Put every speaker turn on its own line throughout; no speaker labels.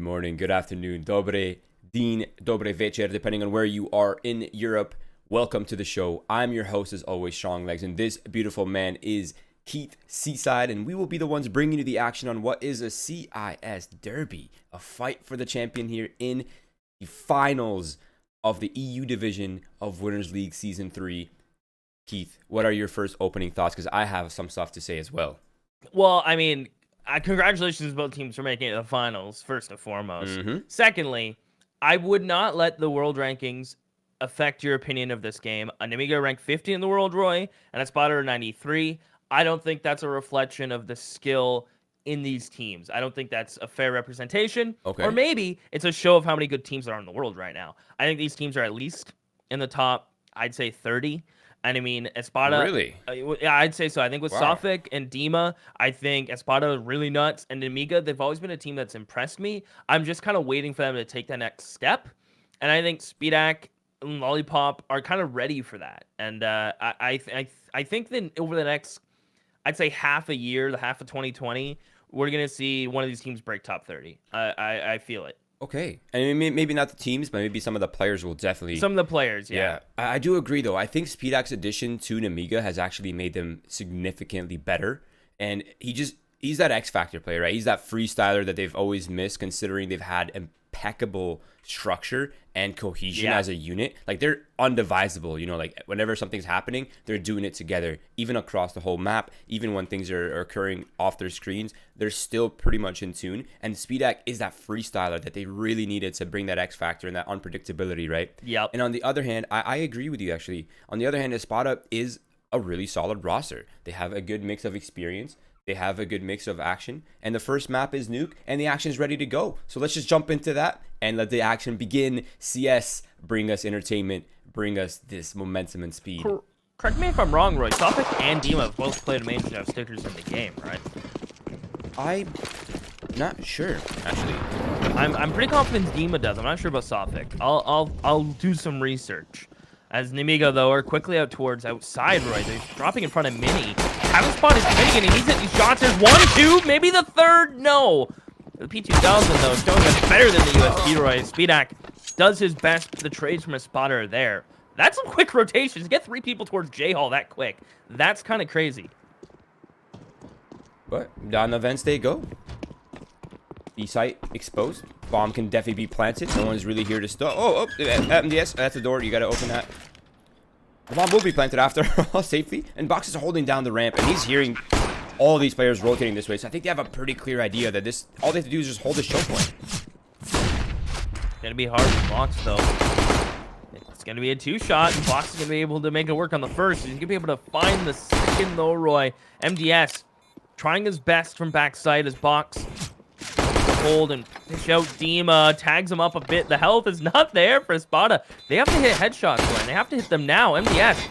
morning, good afternoon, dobre din, dobre večer, depending on where you are in Europe. Welcome to the show. I'm your host, as always, Strong Legs, and this beautiful man is Keith Seaside, and we will be the ones bringing you the action on what is a CIS derby, a fight for the champion here in the finals of the EU division of Winners League Season 3. Keith, what are your first opening thoughts? Because I have some stuff to say as well.
Well, I mean, congratulations to both teams for making it to the finals, first and foremost. Secondly, I would not let the world rankings affect your opinion of this game. NEMIGA ranked 50 in the world, Roy, and ESPADA 93. I don't think that's a reflection of the skill in these teams. I don't think that's a fair representation.
Okay.
Or maybe it's a show of how many good teams there are in the world right now. I think these teams are at least in the top, I'd say 30. And I mean, ESPADA...
Really?
Yeah, I'd say so. I think with
Wow.
Sophic and Dima, I think ESPADA is really nuts. And NEMIGA, they've always been a team that's impressed me. I'm just kind of waiting for them to take that next step. And I think Speedak and Lollipop are kind of ready for that. And I think that over the next, I'd say half a year, the half of 2020, we're going to see one of these teams break top 30. I feel it.
Okay. And maybe not the teams, but maybe some of the players will definitely...
Some of the players, yeah.
I do agree, though. I think Speedak's addition to NEMIGA has actually made them significantly better. And he's that X-Factor player, right? He's that freestyler that they've always missed, considering they've had impeccable structure and cohesion as a unit. Like, they're undivisible, you know, like whenever something's happening, they're doing it together, even across the whole map. Even when things are occurring off their screens, they're still pretty much in tune. And Speedak is that freestyler that they really needed to bring that X factor and that unpredictability, right?
Yep.
And on the other hand, I agree with you, actually. On the other hand, ESPADA is a really solid roster. They have a good mix of experience. They have a good mix of action, and the first map is Nuke, and the action is ready to go. So let's just jump into that and let the action begin. CS, bring us entertainment, bring us this momentum and speed.
Correct me if I'm wrong, Roy. Sophic and Dima have both played main chef stickers in the game, right?
I'm not sure, actually.
I'm pretty confident Dima does. I'm not sure about Sophic. I'll do some research. As NEMIGA, though, are quickly out towards outside, Roy. They're dropping in front of Mini. Haven't spotted Finnegan. He needs it. These shots. There's one, two, maybe the third. No. The P2000, though, is showing us better than the USP, Roy. Speedak does his best. The trades from a spotter are there. That's some quick rotations. To get 3 people towards J-Hall that quick. That's kind of crazy.
But down the vents they go. B-site exposed. Bomb can definitely be planted. No one's really here to stop. Oh, MDS. That's the door. You got to open that. The bomb will be planted after all safely. And Box is holding down the ramp. And he's hearing all these players rotating this way. So I think they have a pretty clear idea that this, all they have to do is just hold this choke point.
It's going to be hard for Box, though. It's going to be a 2-shot. And Box is going to be able to make it work on the first. He's going to be able to find the second, though, Roy. MDS trying his best from backside as Box hold and fish out. Dima tags him up a bit. The health is not there for ESPADA. They have to hit headshots, Roy. They have to hit them now. MDS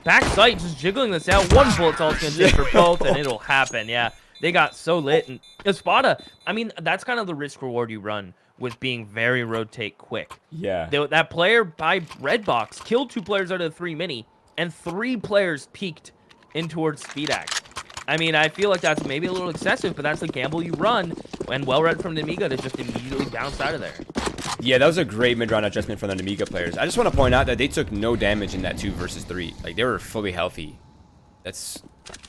backside just jiggling this out. One bullet's all it's going to take for both, and it'll happen. Yeah, they got so lit. And ESPADA, I mean, that's kind of the risk reward you run with being very rotate quick.
Yeah.
That player by Redbox killed 2 players out of the 3 mini, and 3 players peeked in towards Speedak. I mean, I feel like that's maybe a little excessive, but that's the gamble you run, and well read from NEMIGA to just immediately bounce out of there.
Yeah, that was a great mid-round adjustment from the NEMIGA players. I just want to point out that they took no damage in that 2 versus 3. Like, they were fully healthy. That's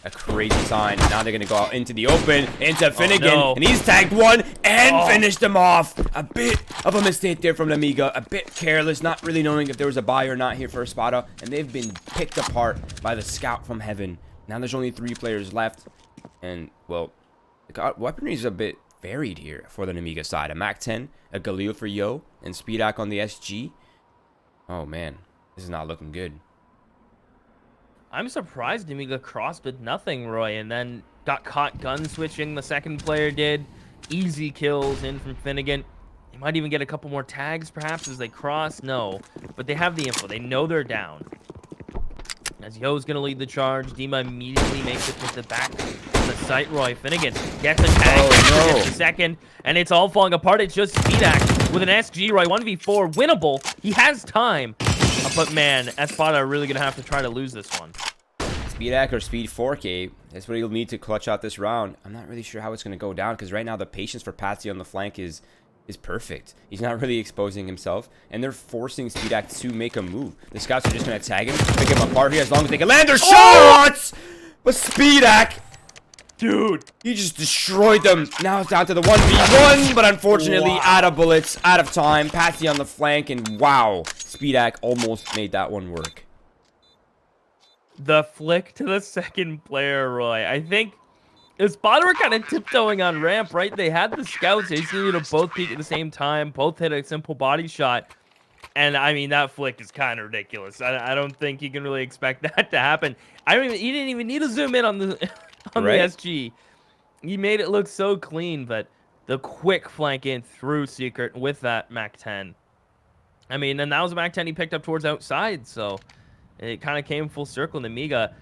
a crazy sign. Now they're going to go out into the open, into Finnegan, and he's tagged 1 and finished him off. A bit of a mistake there from NEMIGA, a bit careless, not really knowing if there was a buy or not here for ESPADA, and they've been picked apart by the scout from heaven. Now there's only 3 players left, and, well, the weaponry is a bit varied here for the NEMIGA side. A MAC-10, a Galil for Yo, and Speedak on the SG. Oh, man, this is not looking good.
I'm surprised NEMIGA crossed with nothing, Roy, and then got caught gun switching. The second player did. Easy kills in from Finnegan. They might even get a couple more tags, perhaps, as they cross. No, but they have the info. They know they're down. As Yo's going to lead the charge, Dima immediately makes it to the back of the site. Roy Finnegan gets a tag, gets the second, and it's all falling apart. It's just Speedak with an SG, Roy, 1v4, winnable. He has time, but man, ESPADA are really going to have to try to lose this one.
Speedak or Speed 4K, that's what he'll need to clutch out this round. I'm not really sure how it's going to go down, because right now the patience for Patsy on the flank is is perfect. He's not really exposing himself, and they're forcing SpeedAct to make a move. The scouts are just gonna tag him, pick him apart here as long as they can land their shots. But SpeedAct, dude, he just destroyed them. Now it's down to the 1v1, but unfortunately, out of bullets, out of time. Patsy on the flank, and wow, SpeedAct almost made that one work.
The flick to the second player, Roy. I think ESPADA were kind of tiptoeing on ramp, right? They had the scouts. They just needed to both peek at the same time. Both hit a simple body shot. And, I mean, that flick is kind of ridiculous. I don't think you can really expect that to happen. He didn't even need to zoom in on the on the SG. He made it look so clean, but the quick flank in through Secret with that MAC-10. I mean, and that was a MAC-10 he picked up towards outside, so it kind of came full circle. NEMIGA,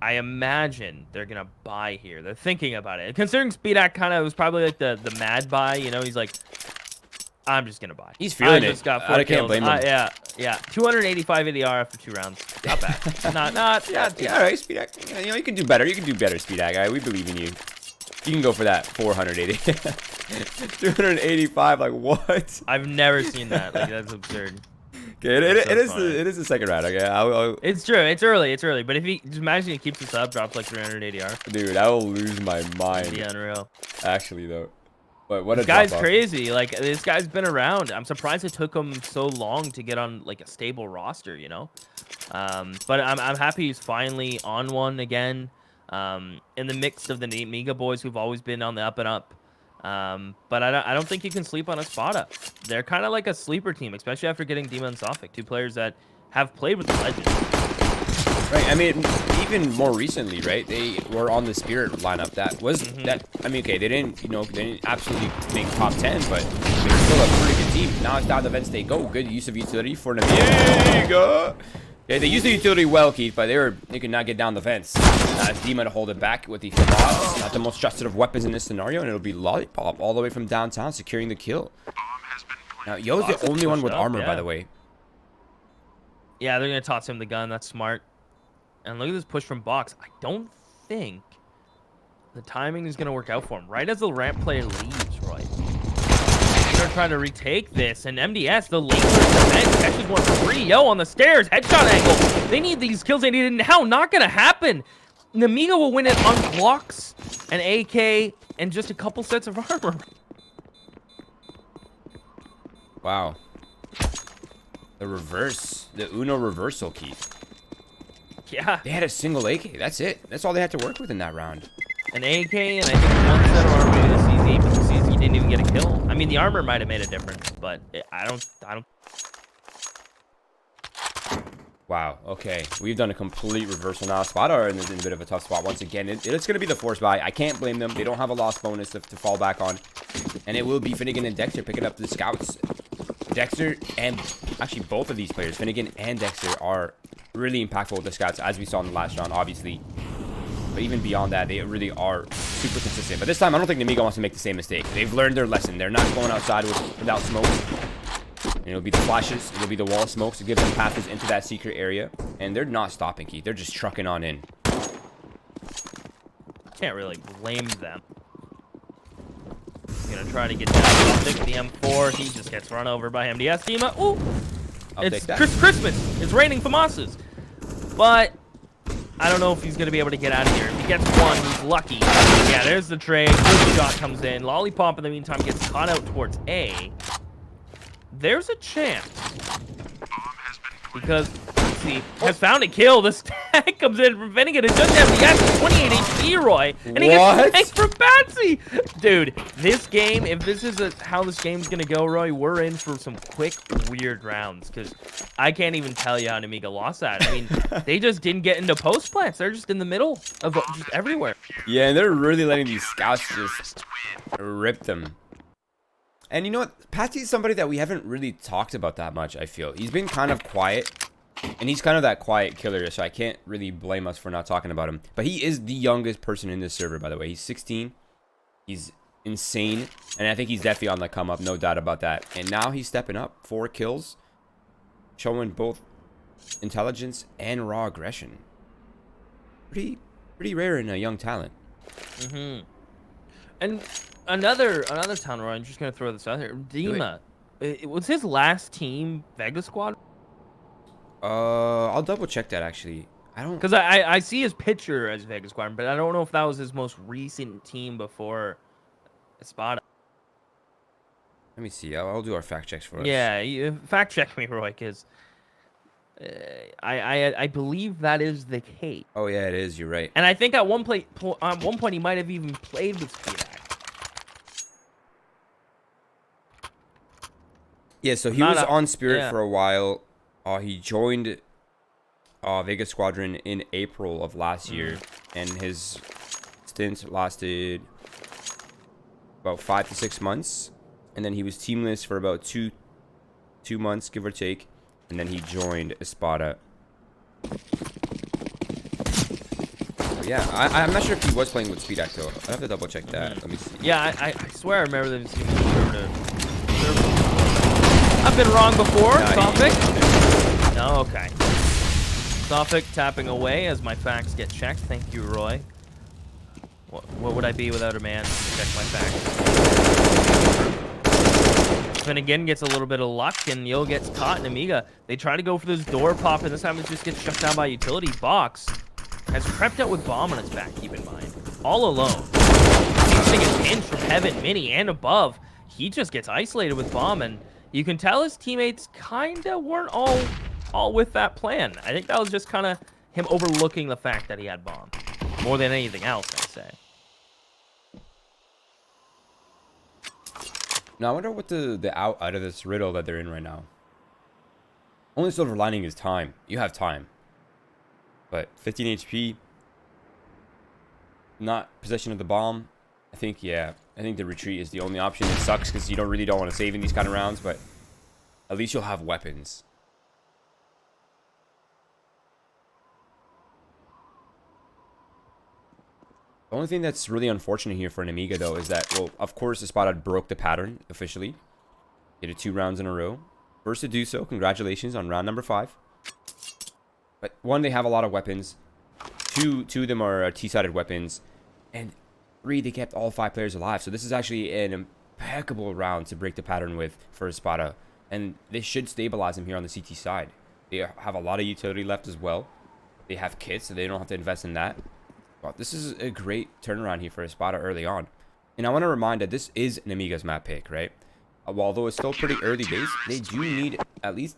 I imagine they're going to buy here. They're thinking about it. Considering SpeedAct kind of was probably like the mad buy, you know, he's like, I'm just going to buy.
He's feeling
it.
I can't blame him.
Yeah. 285 ADR after 2 rounds. Not bad. not
yeah, all right, SpeedAct. You know, you can do better. You can do better, SpeedAct. All right, we believe in you. You can go for that 480. 285, like what?
I've never seen that. Like, that's absurd.
Okay, it is the second round. Okay,
it's true. It's early. But if he just imagine he keeps this up, drops like 300 ADR.
Dude, I will lose my mind.
It'd be unreal.
Actually, though. But what
this guy's crazy. Like, this guy's been around. I'm surprised it took him so long to get on like a stable roster. You know. But I'm happy he's finally on one again. In the mix of the NEMIGA boys who've always been on the up and up. But I don't think you can sleep on ESPADA. They're kind of like a sleeper team, especially after getting Dima and Sophic, 2 players that have played with the legends.
Right, I mean, even more recently, right? They were on the Spirit lineup. That was that. I mean, okay, they didn't absolutely make top 10, but they were still a pretty good team. Now it's down the events they go. Good use of utility for NEMIGA. Yeah, they used the utility well, Keith, but they could not get down the fence. It's Dima to hold it back with the Fabas. Not the most trusted of weapons in this scenario, and it'll be Lollipop all the way from downtown, securing the kill. Now, Yo's the only one with armor, by the way.
Yeah, they're going to toss him the gun. That's smart. And look at this push from Box. I don't think the timing is going to work out for him. Right as the ramp player leaves, right? They're trying to retake this, and MDS, the late defense, catches one free. Yo, on the stairs, headshot angle. They need these kills. They need it now. Not going to happen. NEMIGA will win it on Glocks, an AK, and just a couple sets of armor.
Wow. The reverse, the Uno reversal, Keith.
Yeah.
They had a single AK. That's it. That's all they had to work with in that round. An AK,
and I think 1 set of armor to the CZ, but the CZ didn't even get a kill. I mean, the armor might have made a difference, but I don't.
Wow. Okay, we've done a complete reversal now. ESPADA are in a bit of a tough spot once again. It's going to be the force buy. I can't blame them. They don't have a loss bonus to fall back on, and it will be Finnegan and Dexter picking up the scouts. Dexter and actually both of these players, Finnegan and Dexter, are really impactful with the scouts, as we saw in the last round, obviously. But even beyond that, they really are super consistent. But this time, I don't think NEMIGA wants to make the same mistake. They've learned their lesson. They're not going outside without smoke. And it'll be the flashes. It'll be the wall of smokes to give them passes into that secret area. And they're not stopping, Keith. They're just trucking on in.
Can't really blame them. He's going to try to get down with the M4. He just gets run over by MDS. Dima. Ooh! It's Christmas. It's raining FAMASas. But I don't know if he's going to be able to get out of here. If he gets one, he's lucky. Yeah, there's the trade. Good shot comes in. Lollipop, in the meantime, gets caught out towards A. There's a chance. Because, let's see, has found a kill. The stack comes in from Finnegan. It's just MDS, 28 HP, Roy. And he gets thanked from Patsy. Dude, this game, if this is how this game's going to go, Roy, we're in for some quick, weird rounds. Because I can't even tell you how NEMIGA lost that. I mean, they just didn't get into post plants. They're just in the middle of just everywhere.
Yeah, and they're really letting these scouts just rip them. And you know what? Patsy's somebody that we haven't really talked about that much, I feel. He's been kind of quiet. And he's kind of that quiet killer, so I can't really blame us for not talking about him. But he is the youngest person in this server, by the way. He's 16. He's insane. And I think he's definitely on the come up, no doubt about that. And now he's stepping up. 4 kills. Showing both intelligence and raw aggression. Pretty rare in a young talent.
And Another town where I'm just gonna throw this out here. Dima, was his last team Vega Squad?
I'll double check that actually. I don't.
Because I see his picture as Vega Squad, but I don't know if that was his most recent team before ESPADA.
Let me see. I'll do our fact checks for us.
Yeah, you, fact check me, Roy, because I believe that is the case.
Oh yeah, it is. You're right.
And I think at one point he might have even played with Speedak.
Yeah, so he was on Spirit for a while. He joined Vega Squadron in April of last year, and his stint lasted about 5 to 6 months, and then he was teamless for about two months, give or take, and then he joined ESPADA. So yeah, I'm not sure if he was playing with Speedak though. I have to double check that. Let me see.
Yeah, I swear I remember them seeing conservative. I've been wrong before, Sophic. No, okay. Sophic tapping away as my facts get checked. Thank you, Roy. What would I be without a man to check my facts? Finnegan gets a little bit of luck, and Yo gets caught in NEMIGA. They try to go for this door pop, and this time it just gets shut down by utility. Box has crept out with bomb on its back, keep in mind. All alone. He's getting a pinch from Heaven, Mini, and above. He just gets isolated with bomb, and you can tell his teammates kind of weren't all with that plan. I think that was just kind of him overlooking the fact that he had bomb. More than anything else, I'd say.
Now, I wonder what the out of this riddle that they're in right now. Only silver lining is time. You have time. But 15 HP, not possession of the bomb. I think the retreat is the only option. It sucks because you don't want to save in these kind of rounds, but at least you'll have weapons. The only thing that's really unfortunate here for NEMIGA though is that, well, of course, ESPADA broke the pattern officially. They did 2 rounds in a row. First to do so, congratulations on round number 5. But 1, they have a lot of weapons. 2 of them are T-sided weapons. And 3, they kept all 5 players alive. So this is actually an impeccable round to break the pattern with for ESPADA. And they should stabilize them here on the CT side. They have a lot of utility left as well. They have kits, so they don't have to invest in that. Well, this is a great turnaround here for ESPADA early on. And I want to remind that this is NEMIGA's map pick, right? Although it's still pretty early days, they do need at least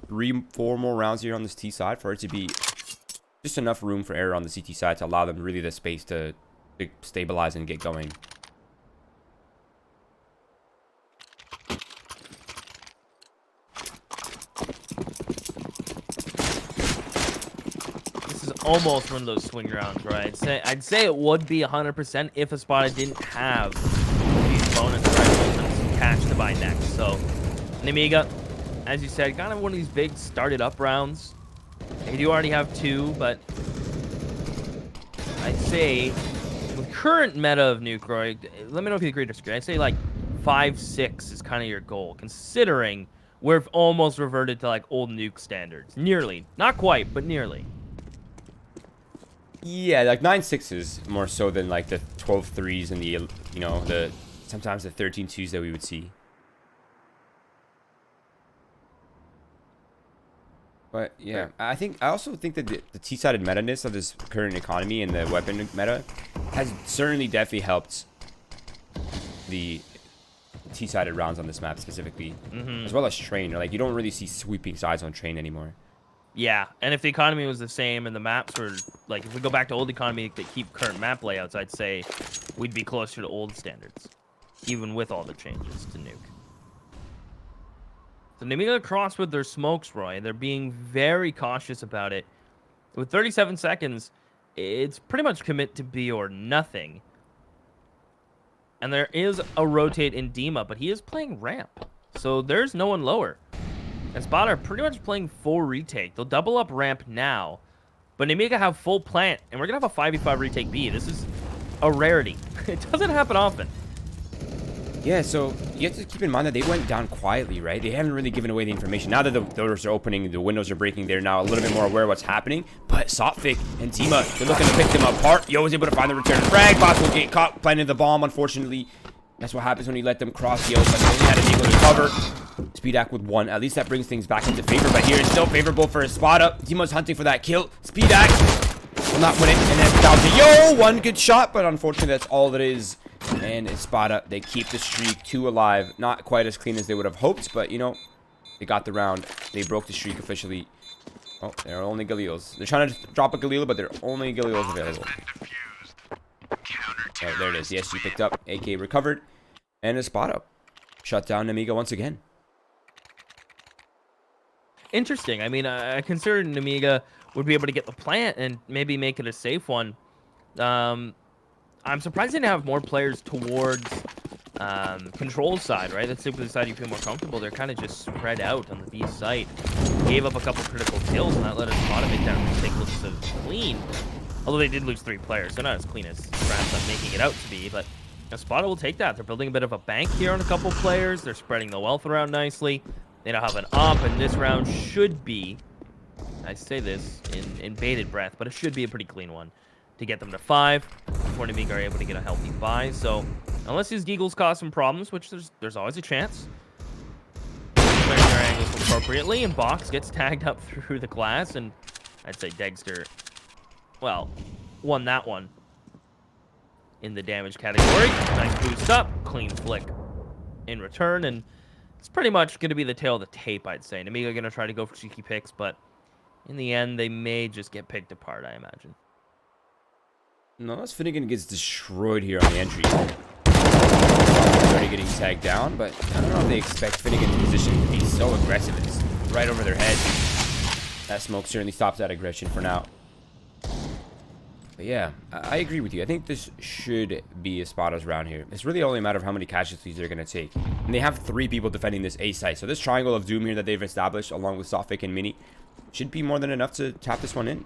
3-4 more rounds here on this T side for it to be just enough room for error on the CT side to allow them really the space to stabilize and get going.
Almost one of those swing rounds, right? I'd say it would be 100% if ESPADA didn't have these bonus rifles and cash to buy next. So, NEMIGA, as you said, kind of one of these big started up rounds. They do already have 2, but I'd say with current meta of Nuke, Roy, let me know if you agree or disagree. I'd say like 5-6 is kind of your goal, considering we're almost reverted to like old Nuke standards. Nearly. Not quite, but nearly.
Yeah, like 9-6s more so than like the 12-3s and the, you know, sometimes the 13-2s that we would see. But yeah, I also think that the T-sided meta-ness of this current economy and the weapon meta has certainly definitely helped the T-sided rounds on this map specifically, as well as train. Like, you don't really see sweeping sides on train anymore.
Yeah, and if the economy was the same and the maps were, like, if we go back to old economy that keep current map layouts, I'd say we'd be closer to old standards, even with all the changes to Nuke. So NEMIGA cross with their smokes, Roy. They're being very cautious about it. With 37 seconds, it's pretty much commit to B or nothing. And there is a rotate in Dima, but he is playing ramp. So there's no one lower. And ESPADA are pretty much playing full retake. They'll double up ramp now. But NEMIGA have full plant. And we're going to have a 5v5 retake B. This is a rarity. It doesn't happen often.
Yeah, so you have to keep in mind that they went down quietly, right? They haven't really given away the information. Now that the doors are opening, the windows are breaking, they're now a little bit more aware of what's happening. But Sophic and Dima, they're looking to pick them apart. Yo was able to find the return frag. Bots will get caught planting the bomb, unfortunately. That's what happens when you let them cross the open. They only had an eagle to cover. Speedak with 1. At least that brings things back into favor. But here it's still favorable for ESPADA. Timo's hunting for that kill. Speedak will not win it. And then down to Yo. 1 good shot, but unfortunately that's all it is. And ESPADA, they keep the streak 2 alive. Not quite as clean as they would have hoped, but you know, they got the round. They broke the streak officially. Oh, there are only Galils. They're trying to drop a Galil, but there are only Galils available. Oh, there it is. The SG picked up. AK recovered. And ESPADA shut down NEMIGA once again.
Interesting. I mean, I considered NEMIGA would be able to get the plant and maybe make it a safe one. I'm surprised they didn't have more players towards control side, right? That's simply the side you feel more comfortable. They're kind of just spread out on the B site. Gave up a couple critical kills, and that let ESPADA make that retake look so clean. Although they did lose 3 players, so not as clean as perhaps I'm making it out to be, but ESPADA will take that. They're building a bit of a bank here on a couple players. They're spreading the wealth around nicely. They now have an op, and this round should be, I say this in bated breath, but it should be a pretty clean one to get them to 5 before NEMIGA are able to get a healthy buy. So unless these Deagles cause some problems, which there's always a chance, playing their angles appropriately, and Box gets tagged up through the glass, and I'd say Dexter, well, won that one in the damage category. Nice boost up, clean flick in return, and it's pretty much going to be the tail of the tape, I'd say. NEMIGA going to try to go for cheeky picks, but in the end, they may just get picked apart, I imagine.
No, as Finnegan gets destroyed here on the entry. Already getting tagged down, but I don't know if they expect Finnegan's position to be so aggressive. It's right over their head. That smoke certainly stops that aggression for now. But yeah, I agree with you. I think this should be ESPADA's round here. It's really only a matter of how many casualties they're going to take. And they have 3 people defending this A site. So this triangle of doom here that they've established, along with Sofik and Mini, should be more than enough to tap this one in.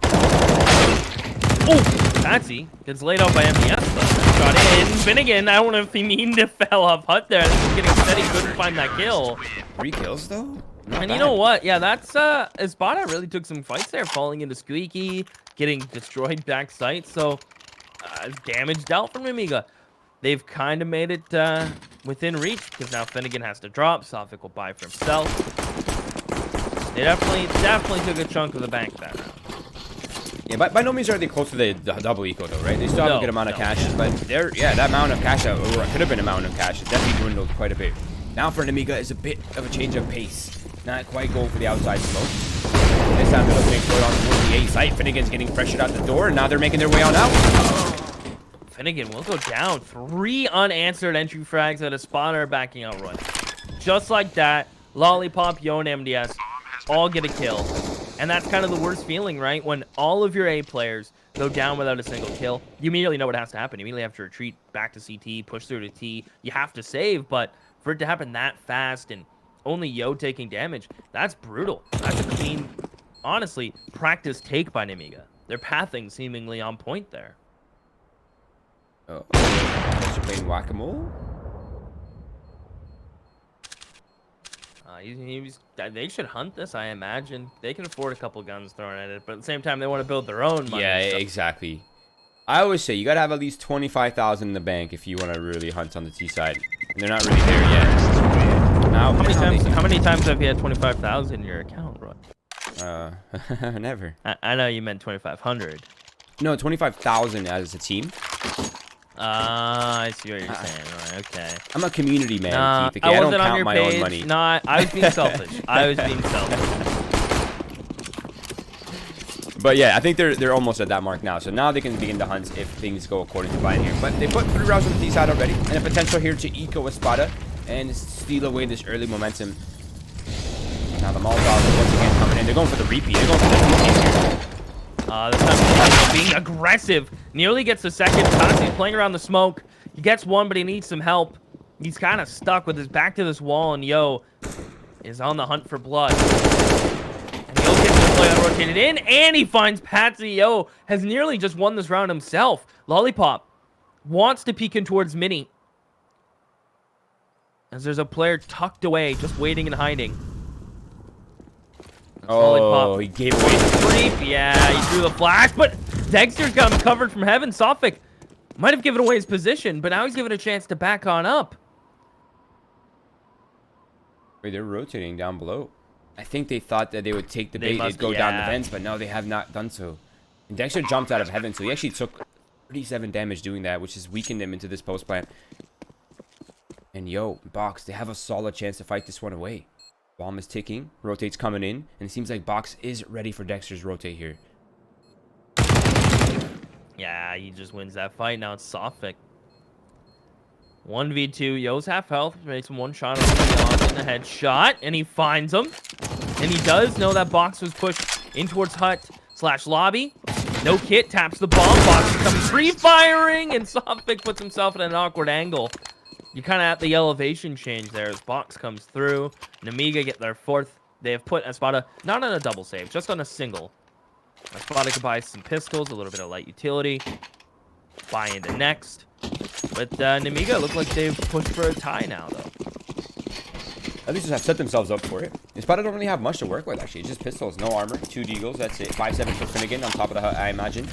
Oh, Patsy gets laid out by MDS, but shot in. Finnegan, I don't know if he mean to fell off hut there. I think he's getting steady, couldn't find that kill.
3 kills though? Not
and
bad.
you know what? Yeah, that's ESPADA really took some fights there, falling into Squeaky, getting destroyed back sight. So damage dealt from NEMIGA. They've kind of made it within reach, because now Finnegan has to drop. Sofik will buy for himself. They definitely took a chunk of the bank that round.
Yeah, by no means are they close to the double eco though, right? They still have a good amount of cash, but that amount of cash, or it could have been amount of cash, definitely dwindled quite a bit. Now for NEMIGA is a bit of a change of pace. Not quite going for the outside smoke. This time they're looking for it on towards the A site. Finnegan's getting pressured out the door, and now they're making their way on out.
Finnegan will go down. 3 unanswered entry frags at ESPADA are backing out Roy. Just like that, Lollipop, Yo, and MDS all get a kill. And that's kind of the worst feeling, right? When all of your A players go down without a single kill, you immediately know what has to happen. You immediately have to retreat back to CT, push through to T. You have to save, but for it to happen that fast and only Yo taking damage, that's brutal. That's a clean, honestly, practice take by NEMIGA. Their pathing seemingly on point there.
Oh, they're playing whack-a-mole?
They should hunt this, I imagine. They can afford a couple guns thrown at it, but at the same time, they want to build their own money.
Yeah, exactly. I always say you gotta have at least 25,000 in the bank if you want to really hunt on the T side. And they're not really there yet. Now,
how many times have you had 25,000 in your account, Roy?
Never.
I know you meant 2,500.
No, 25,000 as a team.
I see what you're saying. Right, okay.
I'm a community man, Keith.
Okay?
I don't count my own money.
Nah, I was being selfish. I was being selfish.
But yeah, I think they're almost at that mark now. So now they can begin to hunt if things go according to plan here. But they put 3 rounds on the T side already, and a potential here to eco ESPADA and steal away this early momentum. Now the Molotovs once again coming in. They're going for the repeat. They're going for the repeat here.
This time being aggressive. Nearly gets the second. Constantly playing around the smoke. He gets one, but he needs some help. He's kind of stuck with his back to this wall, and Yo is on the hunt for blood. And Yo gets the play unrotated in, and he finds Patsy. Yo has nearly just won this round himself. Lollipop wants to peek in towards Mini, as there's a player tucked away, just waiting and hiding.
Oh, he gave away the
creep. Yeah, he threw the flash, but Dexter's got him covered from heaven. Sofik might have given away his position, but now he's given a chance to back on up.
Wait, they're rotating down below. I think they thought that they would take the bait, they'd go
yeah.
down the vents, but no, they have not done so. And Dexter jumped out of heaven, so he actually took 37 damage doing that, which has weakened him into this post plant. And yo, Box, they have a solid chance to fight this one away. Bomb is ticking, rotate's coming in, and it seems like Box is ready for Dexter's rotate here.
Yeah, he just wins that fight. Now it's Sophic. 1v2. Yo's half health. Makes him one shot on the headshot, and he finds him. And he does know that Box was pushed in towards hut/lobby. No kit. Taps the bomb. Box is coming free-firing, and Sophic puts himself at an awkward angle. You're kind of at the elevation change there as Box comes through. NEMIGA get their 4th. They have put ESPADA not on a double save, just on a single. ESPADA could buy some pistols, a little bit of light utility. Buy into next. But NEMIGA look like they've pushed for a tie now, though.
At least have set themselves up for it. ESPADA don't really have much to work with, actually. It's just pistols, no armor, 2 deagles, that's it. 5-7 for Finnegan on top of the hut, I imagine.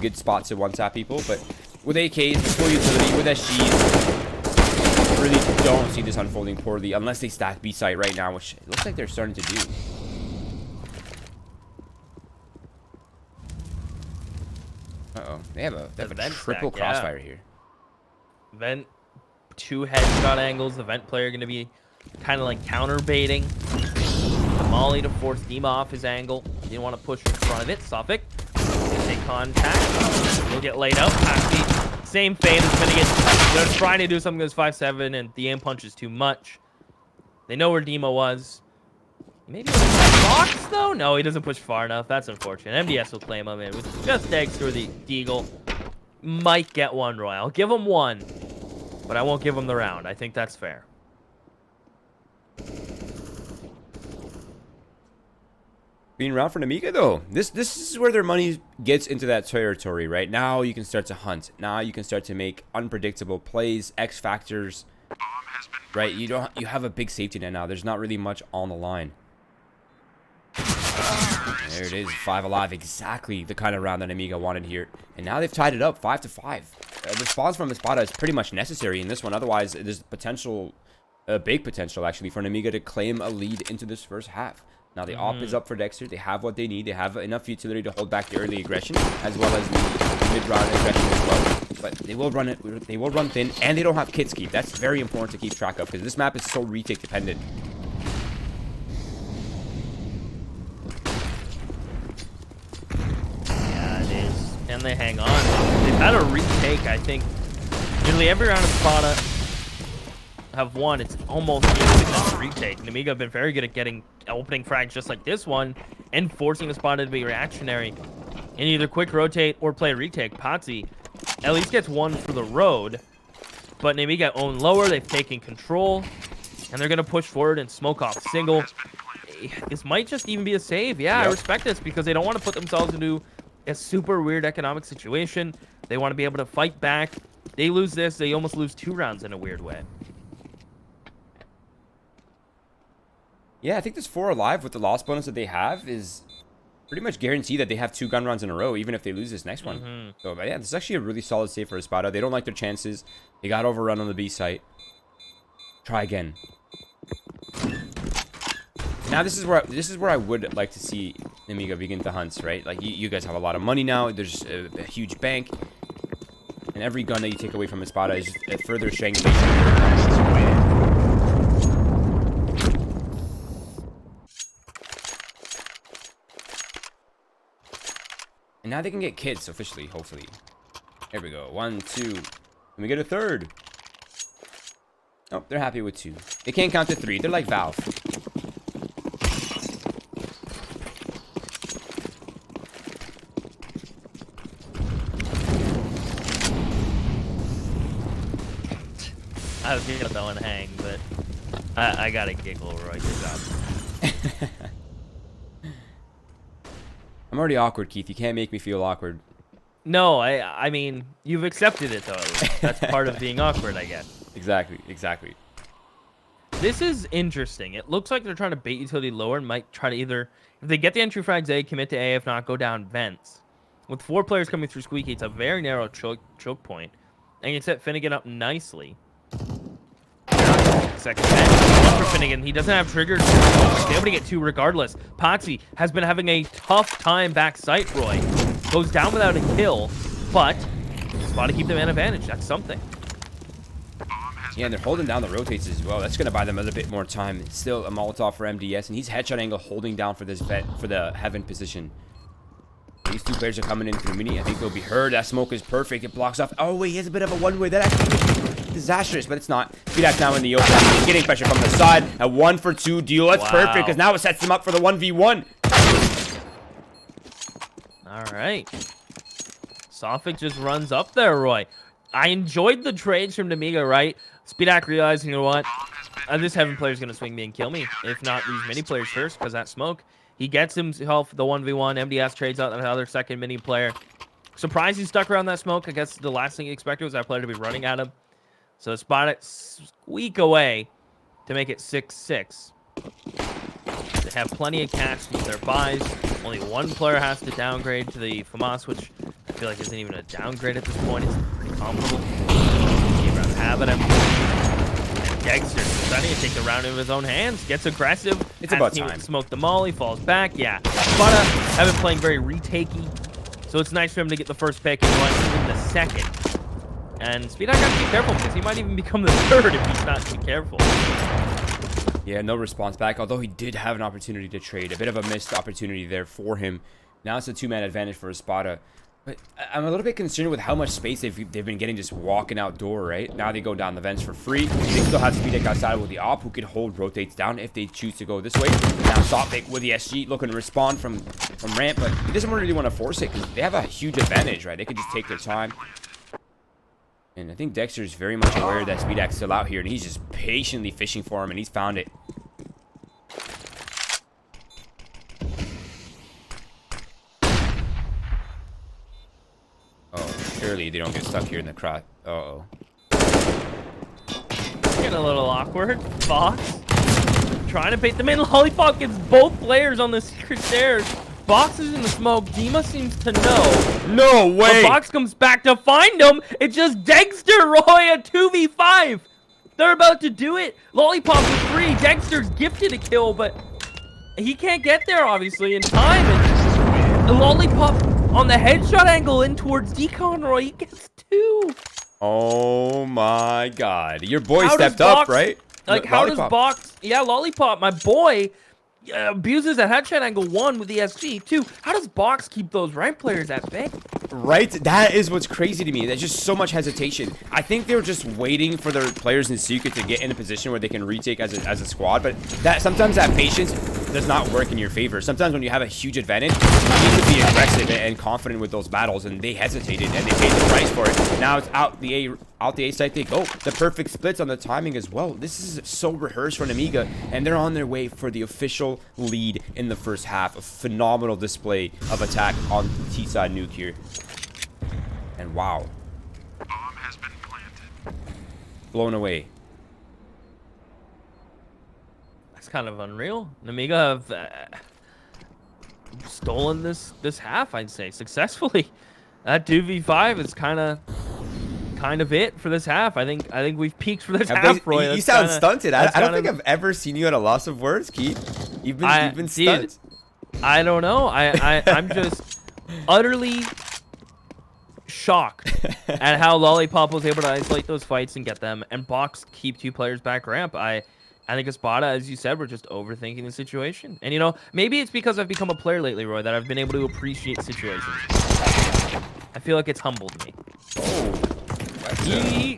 Good spots to one-tap people, but with AKs, with full utility, with SGs, really don't see this unfolding poorly unless they stack B site right now, which it looks like they're starting to do. Uh-oh. They have a triple
stack,
crossfire here.
Vent, 2 headshot angles. The vent player going to be kind of like counter baiting. Molly to force Dima off his angle. You didn't want to push in front of it. Sophic. Take contact. He'll get laid out. Same fate as Finnegan. They're trying to do something that's 5-7, and the aim punch is too much. They know where Dima was. Maybe Box, though? No, he doesn't push far enough. That's unfortunate. MDS will claim him in with just eggs through the deagle. Might get one, Roy. I'll give him 1, but I won't give him the round. I think that's fair.
Being around for NEMIGA, though. This is where their money gets into that territory, right? Now you can start to hunt. Now you can start to make unpredictable plays, X factors. Right? You have a big safety net now. There's not really much on the line. There it is, 5 alive. Exactly the kind of round that NEMIGA wanted here. And now they've tied it up 5-5. The response from ESPADA is pretty much necessary in this one. Otherwise, there's potential, big potential actually, for NEMIGA to claim a lead into this first half. Now the op is up for Dexter. They have what they need. They have enough utility to hold back the early aggression, as well as the mid-round aggression as well. But they will run it. They will run thin, and they don't have kits keep. That's very important to keep track of because this map is so retake dependent.
Yeah, it is. Can they hang on? They've had a retake, I think. Nearly every round of ESPADA have won. It's almost a retake. NEMIGA have been very good at getting opening frags just like this one and forcing ESPADA to be reactionary and either quick rotate or play retake. Patsy at least gets 1 for the road, but NEMIGA own lower. They've taken control, and they're going to push forward and smoke off single. This might just even be a save. Yeah, yep. I respect this because they don't want to put themselves into a super weird economic situation. They want to be able to fight back. They lose this, they almost lose 2 rounds in a weird way.
Yeah, I think this 4 alive with the loss bonus that they have is pretty much guaranteed that they have 2 gun rounds in a row, even if they lose this next one. So, but yeah, this is actually a really solid save for ESPADA. They don't like their chances. They got overrun on the B site. Try again. Now this is where I would like to see NEMIGA begin to hunt, right? Like you guys have a lot of money now. There's a huge bank, and every gun that you take away from ESPADA is a further strangulation. And now they can get kits officially, hopefully. There we go. 1, 2. Can we get a 3rd? Nope, they're happy with 2. They can't count to 3. They're like Valve.
I was gonna let that one hang, but I gotta giggle, Roy. Good job.
I'm already awkward, Keith. You can't make me feel awkward.
No, I mean, you've accepted it, though. That's part of being awkward, I guess.
Exactly.
This is interesting. It looks like they're trying to bait utility lower and might try to either, if they get the entry frags A, commit to A, if not, go down vents. With 4 players coming through Squeaky, it's a very narrow choke point. And you can set Finnegan up nicely. 6-second bench. One for Finnegan. He doesn't have triggers. He's able to get 2 regardless. Potsy has been having a tough time back sight, Roy. Goes down without a kill, but SPADA to keep the man advantage. That's something.
Yeah, and they're holding down the rotates as well. That's going to buy them a little bit more time. It's still a Molotov for MDS, and he's headshot angle holding down for this vet for the heaven position. These 2 players are coming in through mini. I think they'll be heard. That smoke is perfect. It blocks off. Oh, wait, he has a bit of a one-way. That actually is disastrous, but it's not. SPADA now in the open. He's getting pressure from the side. A 1-for-2 deal. That's perfect, because now it sets them up for the 1v1.
All right. Sophic just runs up there, Roy. I enjoyed the trades from NEMIGA, right? SPADA realized, you know what? This heaven player is going to swing me and kill me. If not, these mini players first, because that smoke. He gets himself the 1v1. MDS trades out another second mini player. Surprised he stuck around that smoke. I guess the last thing he expected was that player to be running at him. So SPADA squeak away to make it 6-6. They have plenty of cash with their buys. Only 1 player has to downgrade to the FAMAS, which I feel like isn't even a downgrade at this point. It's pretty comparable. He'd rather have it. And Dexter deciding to take the round in his own hands. Gets aggressive.
It's about time.
Smoke the molly, falls back. Yeah. SPADA have been playing very retakey. So it's nice for him to get the first pick and one in the second. And SPADA got to be careful because he might even become the 3rd if he's not too careful.
Yeah, no response back, although he did have an opportunity to trade. A bit of a missed opportunity there for him. Now it's a 2-man advantage for SPADA. But I'm a little bit concerned with how much space they've been getting just walking outdoor, right? Now they go down the vents for free. They still have SPADA outside with the op, who can hold rotates down if they choose to go this way. Now Sophic with the SG looking to respond from ramp, but he doesn't really want to force it because they have a huge advantage, right? They can just take their time. And I think Dexter's very much aware that SPADA's still out here, and he's just patiently fishing for him, and he's found it. Oh, surely they don't get stuck here in the crowd. Uh-oh.
Getting a little awkward. Box trying to bait them in. Lollipop gets both players on the secret stairs. Box is in the smoke. Dima seems to know.
No way!
But Box comes back to find him. It's just Dexter, Roy, a 2v5. They're about to do it. Lollipop with 3. Dexter's gifted a kill, but he can't get there, obviously, in time. And Lollipop on the headshot angle in towards Decon, Roy. He gets 2.
Oh my god. Your boy stepped up, right?
Like, how does Box... Yeah, Lollipop, my boy... abuses a headshot angle 1 with the SG 2. How does Box keep those rank players at bay?
Right? That is what's crazy to me. There's just so much hesitation. I think they were just waiting for their players in secret to get in a position where they can retake as a squad, but that sometimes that patience does not work in your favor. Sometimes when you have a huge advantage, you need to be aggressive and confident with those battles, and they hesitated and they paid the price for it. Now it's out the A side they go. The perfect splits on the timing as well. This is so rehearsed for NEMIGA, and they're on their way for the official lead in the first half. A phenomenal display of attack on Seaside nuke here. And wow. Bomb has been planted. Blown away.
That's kind of unreal. NEMIGA have stolen this half, I'd say, successfully. That 2v5 is kind of it for this half. I think we've peaked for this half, Roy.
You sound stunted. I don't think I've ever seen you at a loss of words, Keith. You've been stunned.
I don't know. I'm just utterly shocked at how Lollipop was able to isolate those fights and get them, and Box keep 2 players back ramp. I think SPADA, as you said, we're just overthinking the situation. And, you know, maybe it's because I've become a player lately, Roy, that I've been able to appreciate situations. I feel like it's humbled me.
Oh.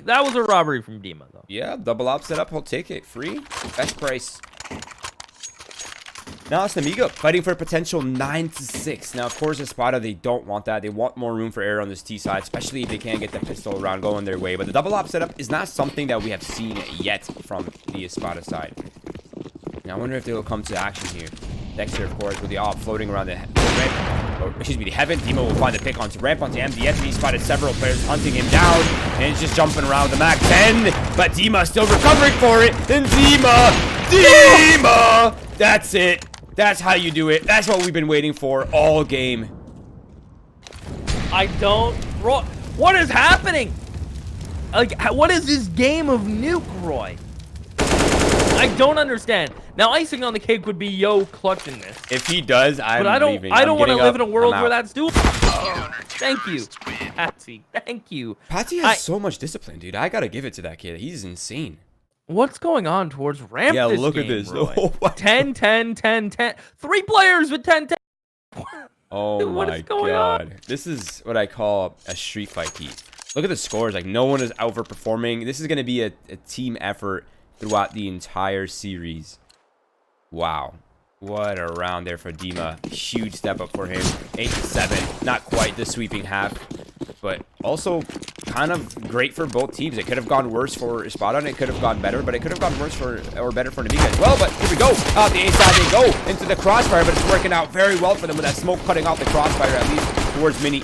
That was a robbery from Dima, though.
Yeah, double op setup. I'll take it. Free. Best price. Now it's NEMIGA fighting for a potential 9-6. Now, of course, SPADA, they don't want that. They want more room for error on this T side, especially if they can't get the pistol round going their way. But the double op setup is not something that we have seen yet from the SPADA side. Now, I wonder if they will come to action here. Dexter, of course, with the op floating around the ramp. Or, excuse me, the heaven. Dima will find the pick onto ramp onto MDS. He spotted several players hunting him down. And he's just jumping around the Mac 10. But Dima still recovering for it. And Dima! That's it. That's how you do it. That's what we've been waiting for all game.
What is happening? Like, what is this game of nuke, Roy? I don't understand. Now, icing on the cake would be Yo clutching this.
If he does, I'm leaving.
I don't want to live in a world
I'm
where
out.
that's doable. Thank you, Patsy. Thank you.
Patsy has so much discipline, dude. I gotta give it to that kid. He's insane.
What's going on towards ramp
Yeah,
this
look
game,
at this.
Roy?
Oh, my
10, 10, 10, 10. 3 players with 10, 10.
Oh
What
my
is going
god.
on?
This is what I call a street fight, Pete. Look at the scores. Like, no one is overperforming. This is going to be a team effort throughout the entire series. Wow. What a round there for Dima. Huge step up for him. 8-7. Not quite the sweeping half, but also kind of great for both teams. It could have gone worse for ESPADA, and it could have gone better, but it could have gone worse for, or better for NEMIGA as well. But here we go. Out the A side they go into the crossfire, but it's working out very well for them with that smoke cutting off the crossfire, at least towards Mini.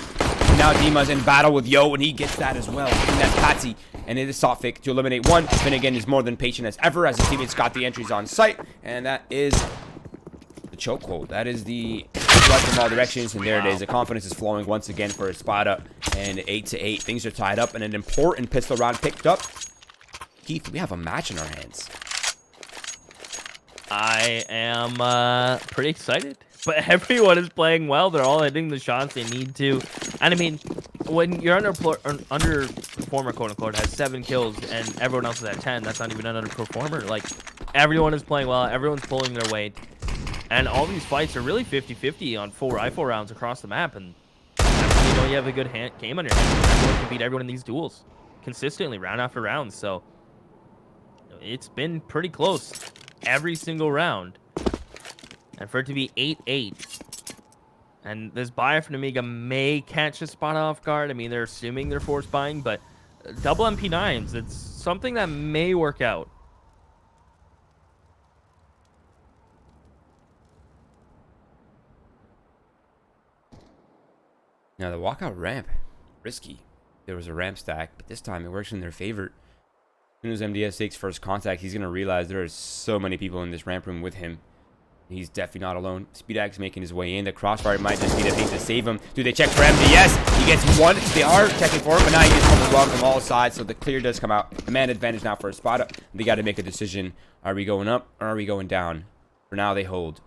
Now Dima's in battle with Yo, and he gets that as well. And that's Patsy. And it is soft fake to eliminate one. Finnegan is more than patient as ever as his teammates got the entries on site. And that is the chokehold. That is the blood from all directions. And there it is. The confidence is flowing once again for ESPADA. And 8-8. Things are tied up. And an important pistol round picked up. Keith, we have a match in our hands.
I am pretty excited. But everyone is playing well. They're all hitting the shots they need to. And I mean, when your underperformer, quote unquote, has 7 kills and everyone else is at 10, that's not even an underperformer. Like, everyone is playing well. Everyone's pulling their weight. And all these fights are really 50-50 on 4 rifle rounds across the map. And that's when you know you have a good game on your hands. Everyone can beat everyone in these duels consistently, round after round. So it's been pretty close every single round. And for it to be 8-8, and this buyer from NEMIGA may catch a spot off guard. I mean, they're assuming they're force buying, but double MP9s, it's something that may work out.
Now the walkout ramp, risky. There was a ramp stack, but this time it works in their favor. As soon as MDS takes first contact, he's going to realize there are so many people in this ramp room with him. He's definitely not alone. Speedax making his way in. The crossfire might just be the thing to save him. Do they check for MD? Yes, he gets one. They are checking for him, but now he gets overwhelmed from all sides, so the clear does come out. The man advantage now for ESPADA. They got to make a decision. Are we going up or are we going down? For now, they hold.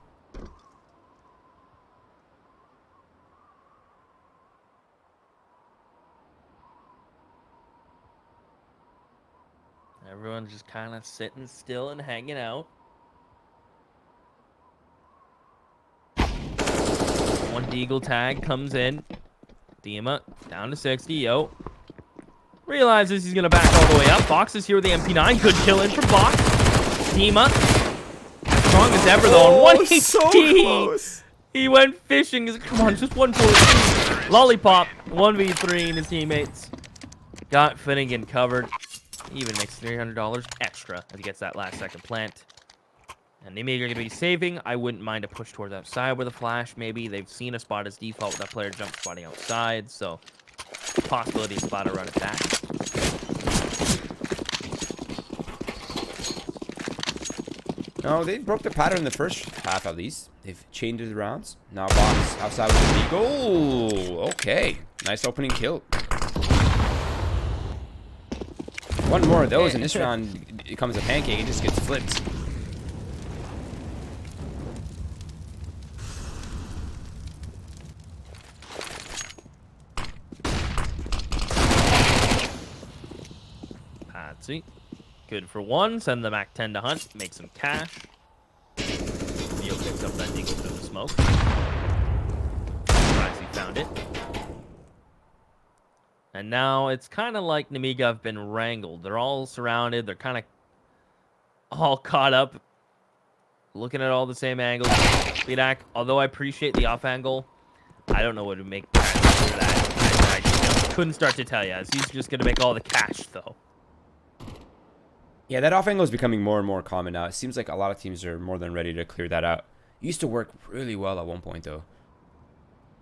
Everyone's just kind of sitting still and hanging out. One Deagle tag comes in. Dima down to 60. Yo. Realizes he's going to back all the way up. Box is here with the MP9. Good kill in from Box. Dima. Strong as ever, though.
Oh, so close.
He went fishing. Come on, just 1-4. Lollipop. 1v3 and his teammates. Got Finnegan covered. He even makes $300 extra as he gets that last second plant. And they may going to be saving. I wouldn't mind a push towards outside with a flash, maybe. They've seen a spot as default with that player jump spotting outside, so possibility of spot to run it back.
No, they broke the pattern in the first half at least. They've changed the rounds. Now Box outside with the Deagle. Okay. Nice opening kill. One more of those, and this round it becomes a pancake. It just gets flipped.
Patsy. Good for one. Send the Mac 10 to hunt. Make some cash. Theo picks up that Deagle through the smoke. Surprised he found it. And now it's kind of like NEMIGA have been wrangled. They're all surrounded. They're kind of all caught up. Looking at all the same angles. Speedax, although I appreciate the off angle, I don't know what to make that. I couldn't start to tell you. He's just going to make all the cash, though.
Yeah, that off angle is becoming more and more common now. It seems like a lot of teams are more than ready to clear that out. It used to work really well at one point, though.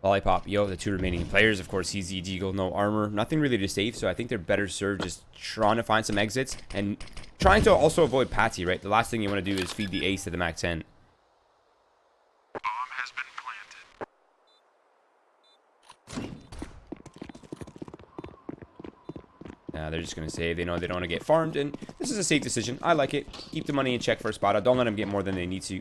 Lollipop, Yo, the 2 remaining players. Of course, he's Deagle, no armor. Nothing really to save, so I think they're better served just trying to find some exits and trying to also avoid Patsy, right? The last thing you want to do is feed the ace to the Mac 10.
Bomb has been planted.
They're just going to save. They know they don't want to get farmed, and this is a safe decision. I like it. Keep the money in check for ESPADA. Don't let them get more than they need to.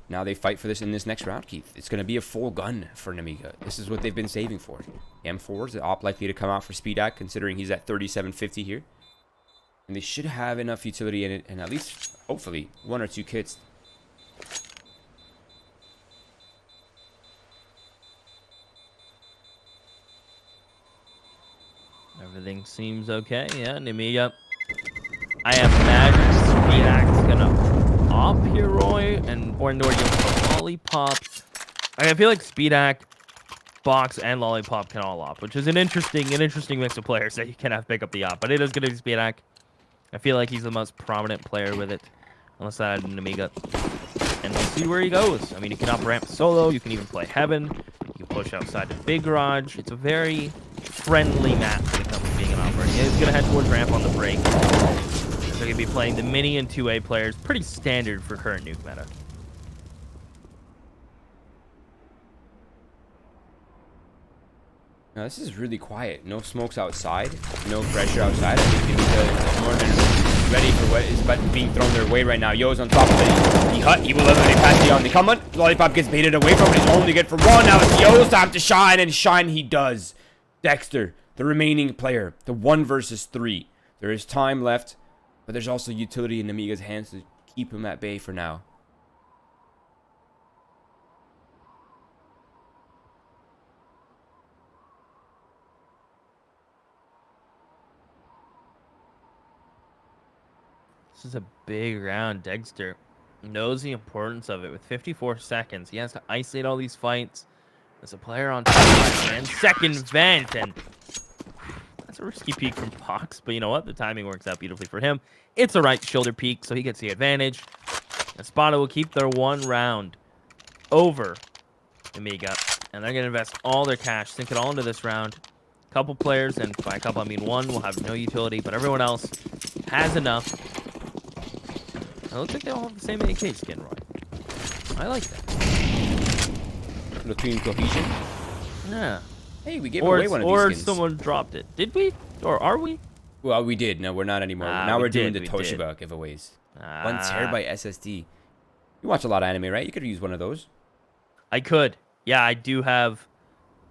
Now they fight for this in this next round, Keith. It's going to be a full gun for NEMIGA. This is what they've been saving for. M4 is the op likely to come out for SpeedAct, considering he's at 3750 here. And they should have enough utility in it, and at least, hopefully, 1 or 2 kits.
Everything seems okay. Yeah, NEMIGA. I imagine SpeedAct's gonna op here, Roy, and Borndor gives a lollipop. I feel like SpeedAct, Box, and Lollipop can all op, which is an interesting mix of players that you can have pick up the op. But it is gonna be SpeedAct. I feel like he's the most prominent player with it, unless I had NEMIGA. And we'll see where he goes. I mean, you can op ramp solo. You can even play Heaven. You can push outside the big garage. It's a very friendly map when it comes to being an operator. He's going to head towards ramp on the break. So going to be playing the mini and 2A players. Pretty standard for current nuke meta.
Now, this is really quiet. No smokes outside. No pressure outside. I think NEMIGA is more than ready for what is being thrown their way right now. Yo's on top of it. He will eliminate past the on the come on. Lollipop gets baited away from it. He's only good for 1. Now it's Yo's time to shine, and shine he does. Dexter, the remaining player. The 1 versus 3. There is time left, but there's also utility in NEMIGA's hands to keep him at bay for now.
This is a big round. Dexter knows the importance of it. With 54 seconds, he has to isolate all these fights. There's a player on top and second vent, and that's a risky peek from Fox, but you know what? The timing works out beautifully for him. It's a right shoulder peek, so he gets the advantage. ESPADA will keep their 1 round over NEMIGA, and they're going to invest all their cash, sink it all into this round. Couple players, and by a couple I mean 1, will have no utility, but everyone else has enough. It looks like they all have the same AK skin, Roy. I like that.
The team cohesion.
Yeah.
Hey, we gave away one of these skins.
Or someone dropped it. Did we? Or are we?
Well, we did. No, we're not anymore. Now we're doing the Toshiba giveaways. 1 terabyte SSD. You watch a lot of anime, right? You could use one of those.
I could. Yeah, I do have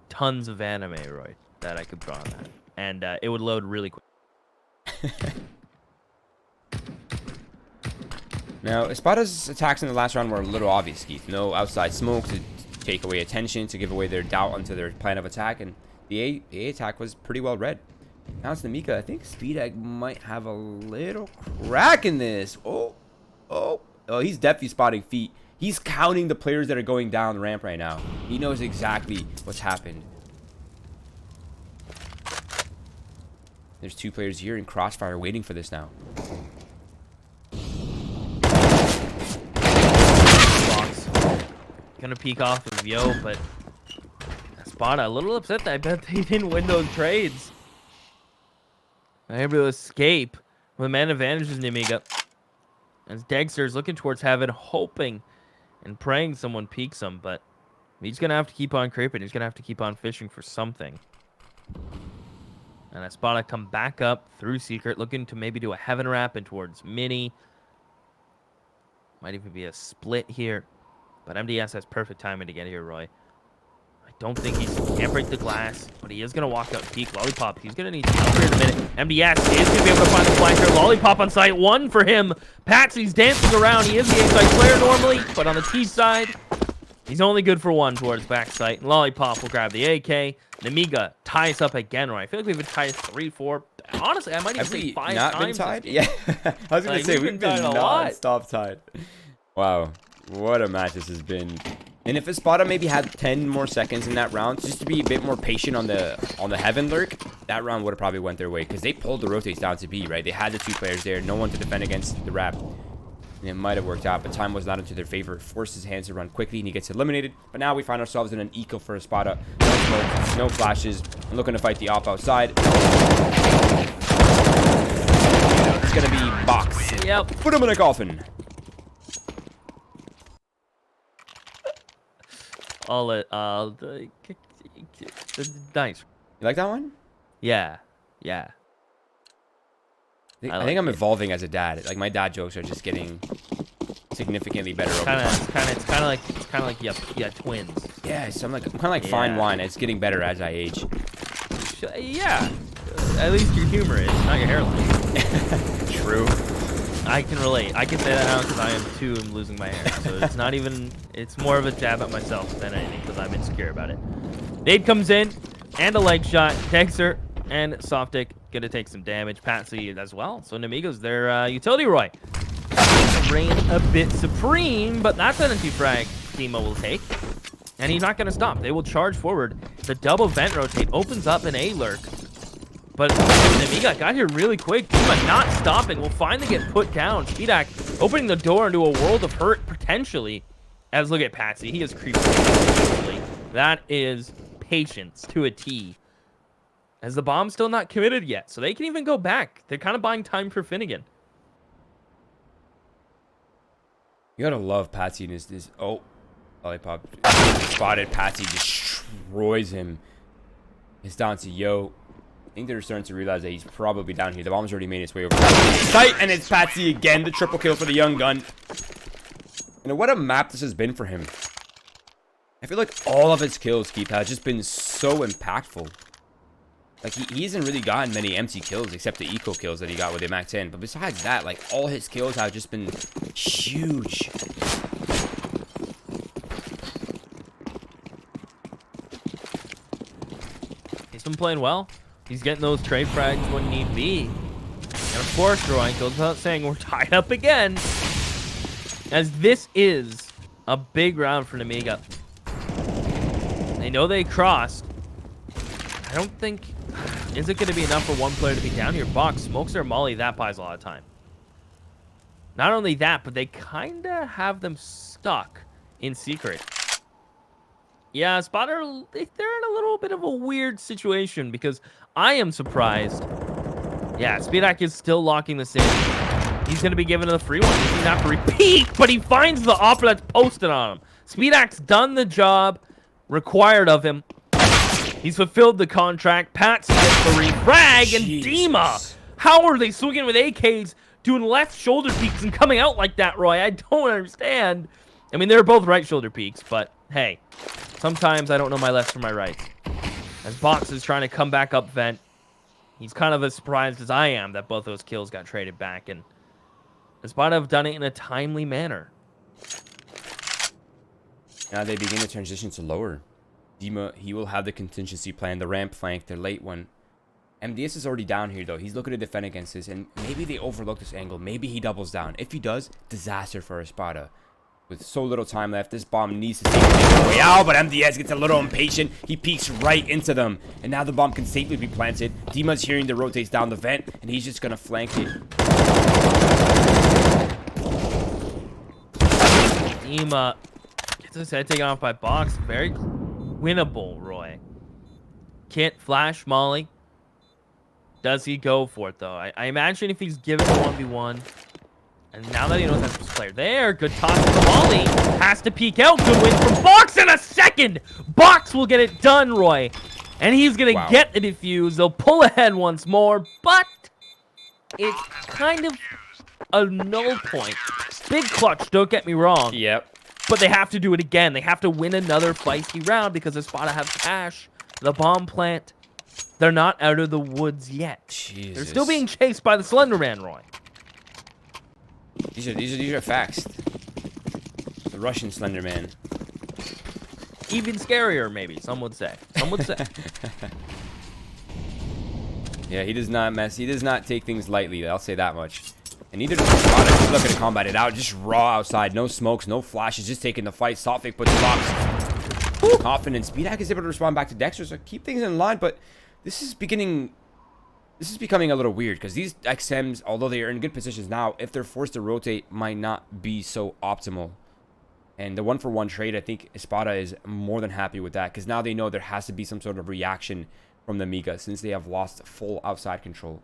tons of anime, Roy, that I could draw on that. And it would load really quick.
Now, ESPADA's attacks in the last round were a little obvious, Keith. No outside smoke to take away attention, to give away their doubt onto their plan of attack, and the A attack was pretty well read. Now it's NEMIGA. I think SpeedAct might have a little crack in this. Oh, he's definitely spotting feet. He's counting the players that are going down the ramp right now. He knows exactly what's happened. There's 2 players here in crossfire waiting for this now. Gonna peek off of Yo, but ESPADA a little upset that I bet they didn't win those trades. They're able to escape with man advantages NEMIGA. As Dexter's looking towards Heaven, hoping and praying someone peeks him, but he's gonna have to keep on creeping. He's gonna have to keep on fishing for something. And ESPADA come back up through Secret, looking to maybe do a Heaven wrap in towards Mini. Might even be a split here. But MDS has perfect timing to get here, Roy. I don't think he can't break the glass, but he is going to walk out peak. Lollipop, he's going to need to cover in a minute. MDS is going to be able to find the flanker. Lollipop on site, 1 for him. Patsy's dancing around. He is the A-side player normally, but on the T side, he's only good for 1 towards backside. And Lollipop will grab the AK. NEMIGA ties up again, Roy. I feel like we've been tied 3, 4. Honestly, I might even say 5 times. Been tied? Yeah, I was going to say, we've been non-stop tied. Wow. What a match this has been. And if ESPADA maybe had 10 more seconds in that round, just to be a bit more patient on the Heaven lurk, that round would have probably went their way, because they pulled the rotates down to B, right? They had the 2 players there, no one to defend against the wrap. And it might have worked out, but time was not into their favor. Forced his hands to run quickly, and he gets eliminated. But now we find ourselves in an eco for ESPADA. No smoke, no flashes, and looking to fight the op outside. It's gonna be Box. Yep. Put him in a coffin.
Nice.
You like that one?
Yeah. Yeah.
I think I'm evolving as a dad. Like my dad jokes are just getting significantly better over time.
It's kind of like yeah, twins.
Yeah, so I'm kind of like fine wine. It's getting better as I age.
Yeah. At least your humor is, not your hairline.
True.
I can relate. I can say that now because I am too and losing my hair. So it's not even, it's more of a jab at myself than anything because I'm insecure about it. Nade comes in and a leg shot. Dexter and Softic gonna take some damage. Patsy as well. So NEMIGA's their utility Roy. Reign a bit supreme, but that's an anti-frag Dima will take. And he's not gonna stop. They will charge forward. The double vent rotate opens up an A-lurk. But NEMIGA got here really quick. Dima not stopping. Will finally get put down. Speedak opening the door into a world of hurt, potentially. As look at Patsy. He is creeping. That is patience to a T. As the bomb's still not committed yet. So they can even go back. They're kind of buying time for Finnegan.
You gotta love Patsy and his oh, lollipop spotted. Patsy destroys him. It's down to Yo. I think they're starting to realize that he's probably down here. The bomb's already made its way over. Tight, and it's Patsy again. The triple kill for the young gun. And what a map this has been for him. I feel like all of his kills, Keith, has just been so impactful. Like, he hasn't really gotten many empty kills except the eco kills that he got with the Mac 10. But besides that, like, all his kills have just been huge.
He's been playing well. He's getting those trade frags when need be. And of course, Roy goes without saying, we're tied up again. As this is a big round for NEMIGA. They know they crossed. I don't think... Is it going to be enough for one player to be down here? Box smokes their molly. That buys a lot of time. Not only that, but they kind of have them stuck in secret. Yeah, Spotter, they're in a little bit of a weird situation because I am surprised. Yeah, Speedak is still locking this in. He's going to be given a free one. He's going to have to repeat, but he finds the op that's posted on him. Speedak's done the job required of him. He's fulfilled the contract. Pats gets the refrag, and Dima. How are they swinging with AKs, doing left shoulder peeks and coming out like that, Roy? I don't understand. I mean, they're both right shoulder peeks, but hey, sometimes I don't know my lefts from my rights. As Box is trying to come back up vent, he's kind of as surprised as I am that both those kills got traded back, and ESPADA have done it in a timely manner.
Now they begin to transition to lower. Dima, he will have the contingency plan, the ramp flank, their late one. MDS is already down here, though. He's looking to defend against this, and maybe they overlook this angle. Maybe he doubles down. If he does, disaster for ESPADA. With so little time left, this bomb needs to take the way out, but MDS gets a little impatient. He peeks right into them, and now the bomb can safely be planted. Dima's hearing the rotates down the vent, and he's just gonna flank it.
Dima gets his head taken off by Box. Very winnable, Roy. Kit, flash, molly. Does he go for it, though? I imagine if he's given a 1v1, and now that he knows that's his player there, good toss to the molly. Has to peek out. Good win from Box in a second. Box will get it done, Roy. And he's going to get the defuse. They'll pull ahead once more, but it's kind of a null point. Big clutch, don't get me wrong.
Yep.
But they have to do it again. They have to win another feisty round because ESPADA have cash. The bomb plant. They're not out of the woods yet.
Jesus.
They're still being chased by the Slender Man, Roy.
These are facts. The Russian Slender Man.
Even scarier, maybe, some would say. Some would say.
Yeah, he does not mess. He does not take things lightly. I'll say that much. And neither does ESPADA. He's looking to combat it out. Just raw outside. No smokes, no flashes. Just taking the fight. Softic puts the box. Confident. Speedak is able to respond back to Dexter. So keep things in line. But this is becoming a little weird. Because these XMs, although they are in good positions now, if they're forced to rotate, might not be so optimal. And the 1-for-1 trade, I think ESPADA is more than happy with that. Because now they know there has to be some sort of reaction from the NEMIGA since they have lost full outside control.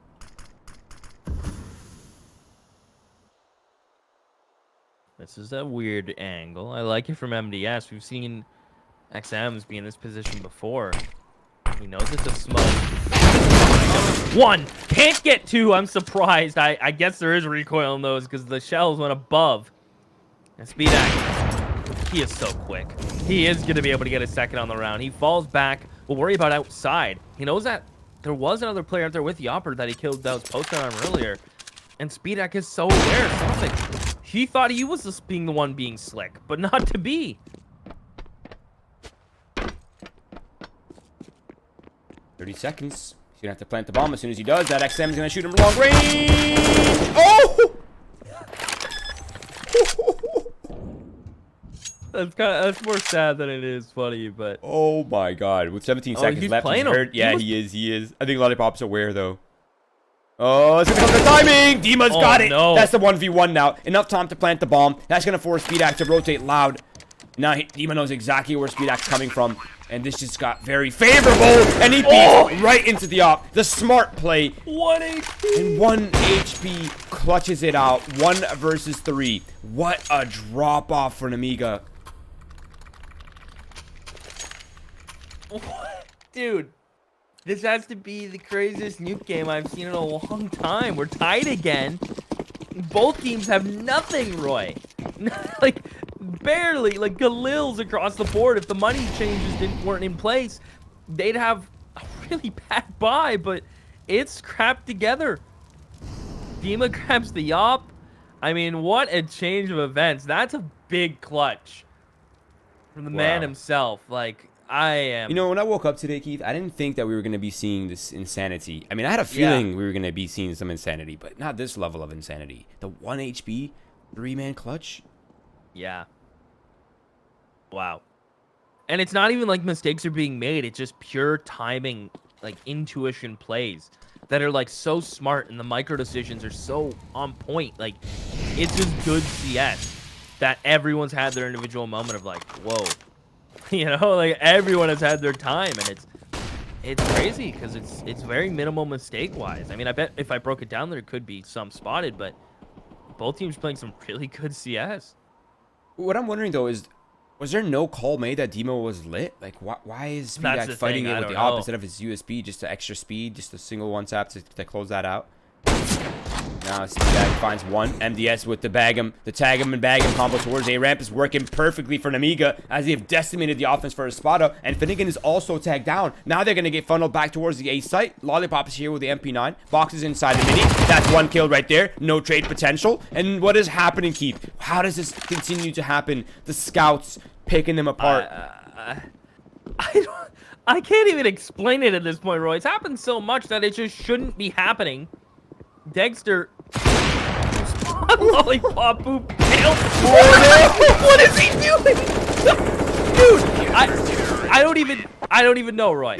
This is a weird angle. I like it from MDS. We've seen XMs be in this position before. He knows it's a smoke. One. Can't get two. I'm surprised. I guess there is recoil on those because the shells went above. And SpeedAx, he is so quick. He is going to be able to get a second on the round. He falls back. We'll worry about outside. He knows that there was another player out there with Yopper that he killed that was posted on him earlier. And SpeedAx is so aware. Something. He thought he was just being the one being slick, but not to be.
30 seconds. He's gonna have to plant the bomb. As soon as he does, that XM is gonna shoot him long range. Oh!
That's more sad than it is funny, but
Oh my god. With 17 seconds
he's
left,
playing
he's
him.
hurt. Yeah, he is. I think Lollipop's aware though. Oh, it's gonna come to timing! Dima's got it!
No.
That's the 1v1 now. Enough time to plant the bomb. That's gonna force SpeedAx to rotate loud. Now Dima knows exactly where SpeedAx is coming from. And this just got very favorable. And he beats right into the op. The smart play.
1 HP.
And 1 HP clutches it out. 1 versus 3. What a drop off for NEMIGA.
Dude, this has to be the craziest nuke game I've seen in a long time. We're tied again. Both teams have nothing, Roy. Like, barely. Like, Galil's across the board. If the money changes weren't in place, they'd have a really bad buy, but it's scrapped together. Dima grabs the Yop. I mean, what a change of events. That's a big clutch from the man himself. Like, I am...
You know, when I woke up today, Keith, I didn't think that we were going to be seeing this insanity. I mean, I had a feeling we were going to be seeing some insanity, but not this level of insanity. The 1 HP, 3-man clutch.
Yeah. Wow. And it's not even like mistakes are being made. It's just pure timing, like intuition plays that are like so smart, and the micro decisions are so on point. Like, it's just good CS that everyone's had their individual moment of like, whoa. You know, like everyone has had their time, and it's crazy because it's very minimal mistake wise. I mean, I bet if I broke it down, there could be some spotted, but both teams playing some really good CS.
What I'm wondering though is, was there no call made that Demo was lit? Like, why is SpeedAx fighting it with the op instead of his USB, just the extra speed, just a single one tap to close that out? Now SpeedAx finds one. MDS with the tag him and bag him combo towards A ramp is working perfectly for NEMIGA as they have decimated the offense for ESPADA, and Finnegan is also tagged down. Now they're gonna get funneled back towards the A site. Lollipop is here with the MP9. Box is inside the mini. That's 1 kill right there. No trade potential. And what is happening, Keith? How does this continue to happen? The scouts picking them apart.
I can't even explain it at this point, Roy. It's happened so much that it just shouldn't be happening. Dexter, Lollipop, boop, what is he doing? Dude, I don't even know, Roy.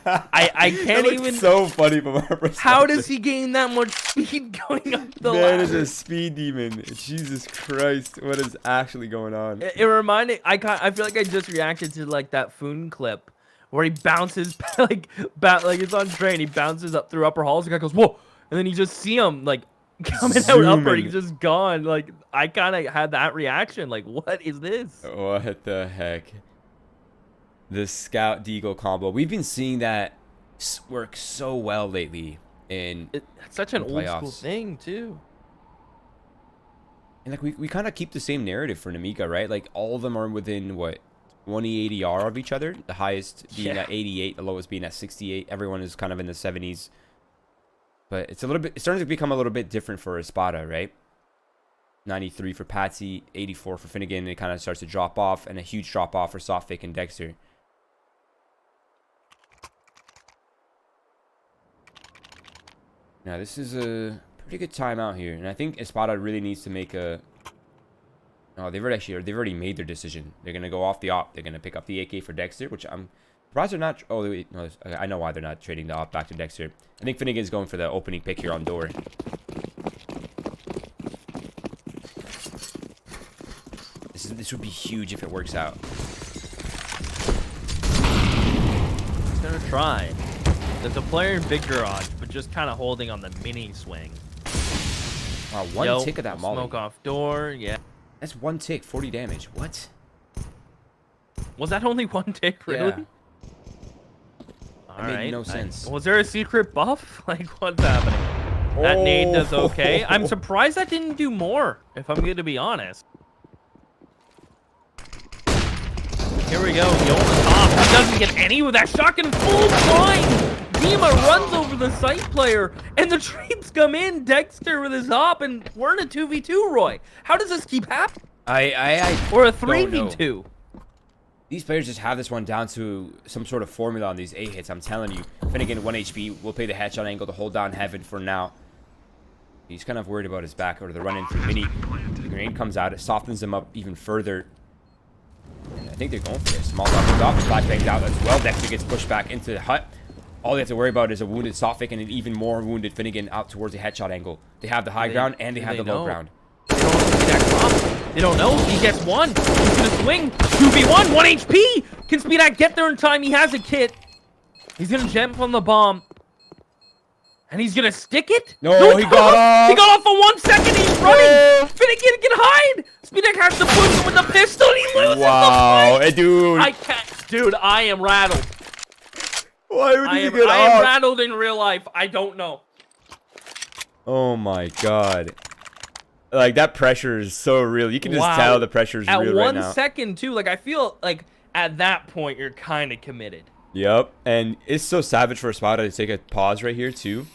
I can't even.
So funny from our perspective.
How does he gain that much speed going up the
Man
ladder?
is a speed demon. Jesus Christ, what is actually going on?
It reminded. I feel like I just reacted to like that Foon clip where he bounces like it's on train. He bounces up through upper halls. The guy goes whoa. And then you just see him, like, coming out upward. He's just gone. Like, I kind of had that reaction. Like, what is this?
What the heck? The Scout Deagle combo. We've been seeing that work so well lately in
It's such an old
playoffs.
school thing, too.
And, like, we kind of keep the same narrative for NEMIGA, right? Like, all of them are within, what, 20 ADR of each other? The highest being at 88, the lowest being at 68. Everyone is kind of in the 70s. But it's starting to become a little bit different for ESPADA, right? 93 for Patsy, 84 for Finnegan. It kind of starts to drop off, and a huge drop off for Softfake and Dexter. Now this is a pretty good timeout here, and I think ESPADA really needs to make a. Oh, they've already made their decision. They're gonna go off the op. They're gonna pick up the AK for Dexter, which I'm surprised they're not. Oh wait, no, I know why they're not trading the op back to Dexter. I think Finnegan's going for the opening pick here on door. This would be huge if it works out.
He's going to try. There's a player in big garage, but just kind of holding on the mini swing.
Wow, one tick of that molly.
Smoke off door, yeah.
That's 1 tick, 40 damage. What?
Was that only 1 tick, really?
Yeah.
All
made
right.
no sense.
Was there a secret buff? Like, what's happening? That nade does okay. I'm surprised that didn't do more, if I'm going to be honest. Here we go. Yo on the top. He doesn't get any with that shotgun full blind. Dima runs over the site player, and the trades come in. Dexter with his hop, and we're in a 2v2, Roy. How does this keep happening? Or a 3v2?
These players just have this one down to some sort of formula on these A hits. I'm telling you. Finnegan, 1 HP, will play the headshot angle to hold down Heaven for now. He's kind of worried about his back or the run in for Mini. The grenade comes out. It softens him up even further. And I think they're going for it. Small off. Flashbang's out as well. Dexter gets pushed back into the hut. All they have to worry about is a wounded Sophic and an even more wounded Finnegan out towards the headshot angle. They have the high ground and they have the low ground.
They don't know. He gets one. He's going to swing. 2v1. 1 HP. Can Speedak get there in time? He has a kit. He's going to jump on the bomb. And he's going to stick it?
No, he got off.
He got off for 1 second. He's running. Finnegan can hide. Speedak has to push him with the pistol. And he loses the fight.
Dude.
I can't. Dude, I am rattled.
Why would you get off?
I am rattled in real life. I don't know.
Oh my god. Like, that pressure is so real. You can just tell the pressure is real right now.
At 1 second, too. Like, I feel like at that point, you're kind of committed.
Yep. And it's so savage for ESPADA to take a pause right here, too.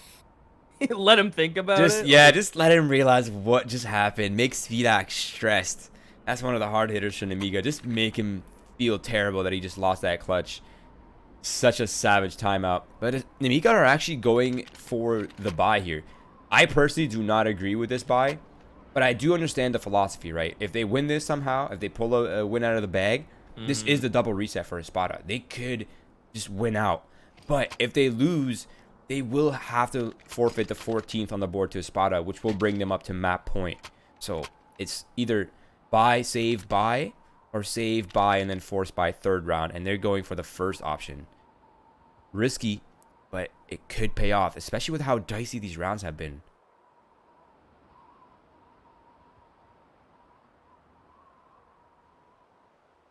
Let him think about it.
Yeah, just let him realize what just happened. Make Speedak stressed. That's one of the hard hitters for NEMIGA. Just make him feel terrible that he just lost that clutch. Such a savage timeout. But NEMIGA are actually going for the buy here. I personally do not agree with this buy. But I do understand the philosophy, right? If they win this somehow, if they pull a win out of the bag, this is the double reset for ESPADA. They could just win out. But if they lose, they will have to forfeit the 14th on the board to ESPADA, which will bring them up to map point. So it's either buy, save, buy, or save, buy, and then force buy third round. And they're going for the first option. Risky, but it could pay off, especially with how dicey these rounds have been.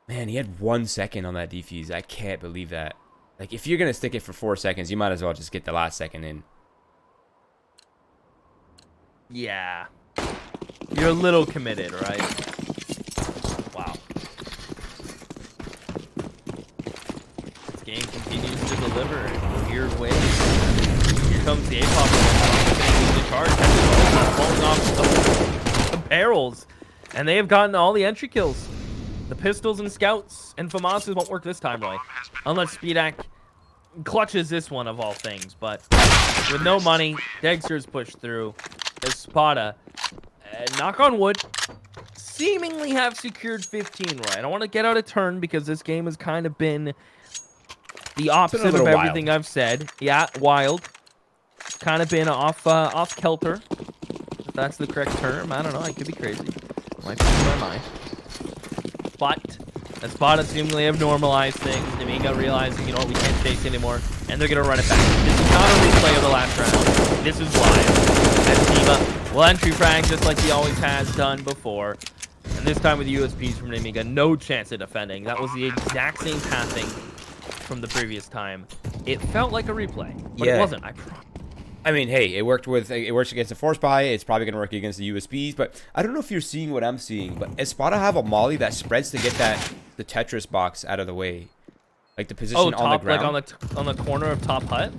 Man, he had 1 second on that defuse. I can't believe that. Like, if you're going to stick it for 4 seconds, you might as well just get the last second in.
Yeah. You're a little committed, right? Wow. This game continues to deliver in weird ways. Here comes the A-pop. The charge falling off the barrels. And they have gotten all the entry kills. The pistols and scouts and FAMASas won't work this time, Roy. Unless Speedak clutches this one of all things. But with no money, Dexter's pushed through. ESPADA, knock on wood, seemingly have secured 15, Roy. I don't want to get out of turn because this game has kind of been the opposite of everything I've said. Yeah, wild. Kind of been off kilter. If that's the correct term. I don't know. I could be crazy. Might be my mind. But ESPADA seemingly have normalized things. NEMIGA realizing, you know what, we can't chase anymore. And they're going to run it back. This is not a replay of the last round. This is live. And Dima will entry frag just like he always has done before. And this time with USPs from NEMIGA, no chance of defending. That was the exact same pathing from the previous time. It felt like a replay, but it wasn't.
I mean, hey, it works against the force buy. It's probably going to work against the USBs, but I don't know if you're seeing what I'm seeing, but ESPADA have a molly that spreads to get the Tetris box out of the way. Like the position on the ground.
Like on the corner of top hut?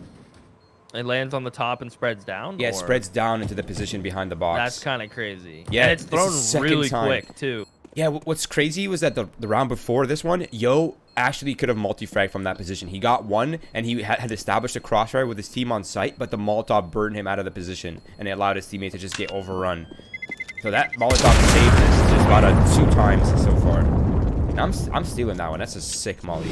It lands on the top and spreads down?
Yeah, it spreads down into the position behind the box.
That's kind of crazy.
Yeah,
and it's thrown really quick, too.
Yeah, what's crazy was that the round before this one, Yo actually could have multi-fragged from that position. He got one, and he had established a crossfire with his team on site, but the Molotov burned him out of the position, and it allowed his teammate to just get overrun. So that Molotov saved this just about 2 times so far. And I'm stealing that one. That's a sick molly.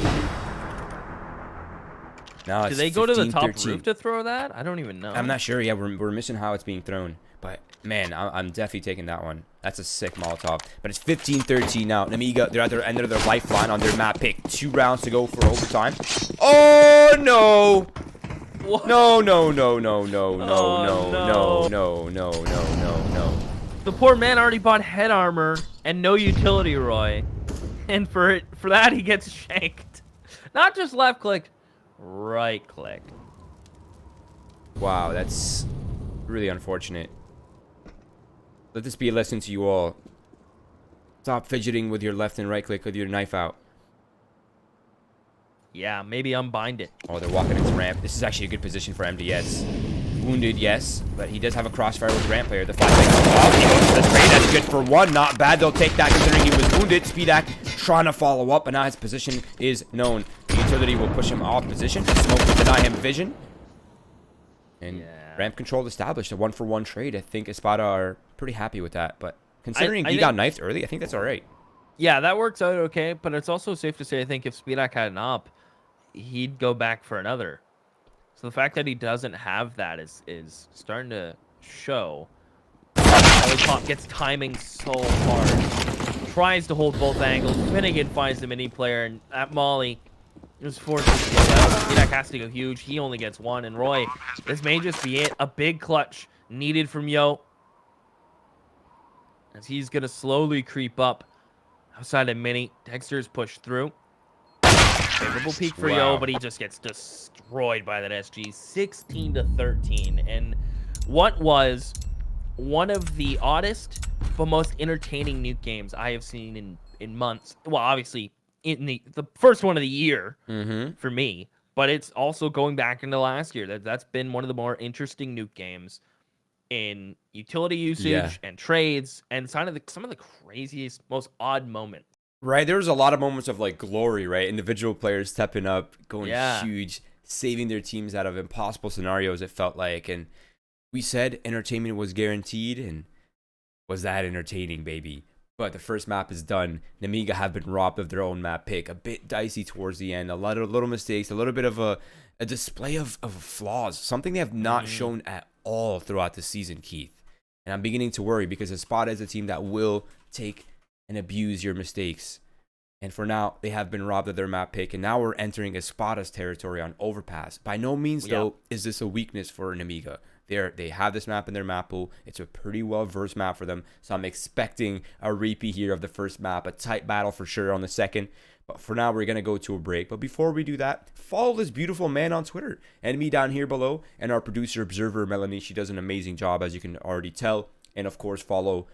Now
do they go to the top roof to throw that? I don't even know.
I'm not sure. Yeah, we're missing how it's being thrown. But, man, I'm definitely taking that one. That's a sick Molotov. But it's 15-13 now. NEMIGA, they're at their end of their lifeline on their map pick. 2 rounds to go for overtime. Oh, no.
What?
No.
The poor man already bought head armor and no utility, Roy. And for that, he gets shanked. Not just left-clicked, Right click.
Wow, that's really unfortunate. Let this be a lesson to you all. Stop fidgeting with your left and right click with your knife out.
Yeah, maybe unbind it.
Oh, they're walking into ramp. This is actually a good position for MDS. Wounded, yes, but he does have a crossfire with the ramp player. The flashbang comes off. He goes to the trade. That's good for one. Not bad. They'll take that considering he was wounded. Speedak trying to follow up, but now his position is known. The utility will push him off position. The smoke will deny him vision. And ramp control established. A 1-for-1 trade. I think ESPADA are pretty happy with that. But considering he got knifed early, I think that's all right.
Yeah, that works out okay. But it's also safe to say, I think if Speedak had an op, he'd go back for another. So the fact that he doesn't have that is starting to show. Lollipop gets timing so hard. Tries to hold both angles. Finnegan finds the mini player, and at Molly is forced to go out. Speedak has to go huge. He only gets one. And Roy, this may just be it. A big clutch needed from Yo, as he's going to slowly creep up outside of mini. Dexter's pushed through. Favorable peak for Yo, but he just gets destroyed by that SG. 16-13. And what was one of the oddest but most entertaining nuke games I have seen in months. Well, obviously, in the first one of the year for me. But it's also going back into last year. That's been one of the more interesting nuke games in utility usage and trades and some of the craziest, most odd moments.
Right, there was a lot of moments of like glory, right? Individual players stepping up, going huge, saving their teams out of impossible scenarios, it felt like. And we said entertainment was guaranteed, and was that entertaining, baby? But the first map is done. NEMIGA have been robbed of their own map pick. A bit dicey towards the end. A lot of little mistakes. A little bit of a display of flaws. Something they have not shown at all throughout the season, Keith. And I'm beginning to worry because ESPADA is a team that will take and abuse your mistakes. And for now, they have been robbed of their map pick. And now we're entering ESPADA's territory on Overpass. By no means, though, is this a weakness for NEMIGA. They have this map in their map pool. It's a pretty well-versed map for them. So I'm expecting a repeat here of the first map. A tight battle for sure on the second. But for now, we're going to go to a break. But before we do that, follow this beautiful man on Twitter. And me down here below. And our producer, Observer, Melanie. She does an amazing job, as you can already tell. And, of course, follow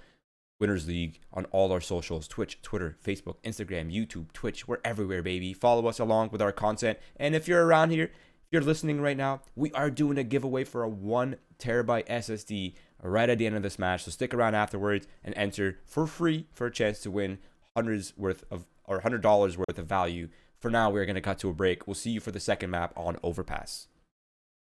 Winners League on all our socials. Twitch, Twitter, Facebook, Instagram, YouTube, Twitch. We're everywhere, baby. Follow us along with our content. And if you're around here, you're listening right now, we are doing a giveaway for a 1 terabyte SSD right at the end of this match. So stick around afterwards and enter for free for a chance to win $100 worth of value. For now, we're going to cut to a break. We'll see you for the second map on Overpass.